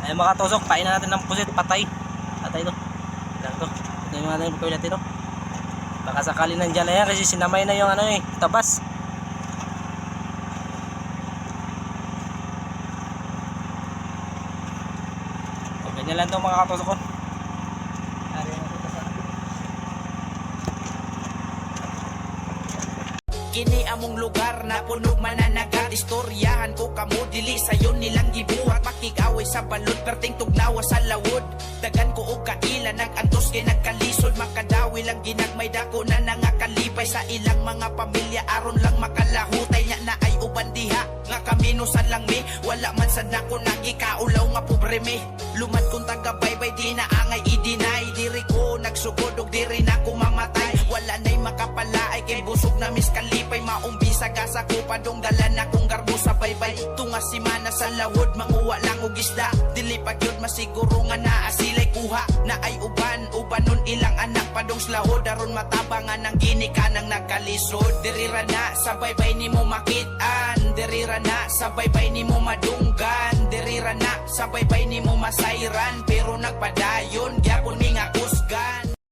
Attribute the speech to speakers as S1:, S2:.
S1: Ay mga tusok, pain na natin ng pusit, patay. Patay to. Ito. Ito yung ano yung pagkawin natin to. Baka sakali nandyan na yan kasi sinamay na yung ano eh, tabas. So, ganyan lang to mga katusok ko.
S2: Kini among lugar na punog mananagat. Istoryahan ko kamo dili sayon nilang gibuhat. Makikaway sa balod perting tugnawa sa lawod. Dagan ko og kaila nagantos kay nagkalisod. Makadawi lang ginagmay dako na nangakalipay sa ilang mga pamilya aron lang makalahutay nya na ay uban diha nga kaminusan lang mi. Wala man sad nako nagikaulaw nga pobre mi. Lumad kong taga baybay di na angay i-deny. Diri ko nagsugod og diri na ko mamatay. Wala na'y makapalaay kay busog na miskalipay. Maumbisa gasa ko padunggalan akong garbo sa baybay. Tunga si mana sa lawod manguwa lang og isda. Dili pa gyud masiguro nga naa sila'y kuha. Na ay ubanon ilang anak padong slahod. Daron matabangan ng ginikanang nagkalisod. Dirira na sa baybay nimo makitaan. Dirira na sa baybay nimo madunggan. Dirira na sa baybay nimo masayran. Pero nagpadayon gyapon mi nga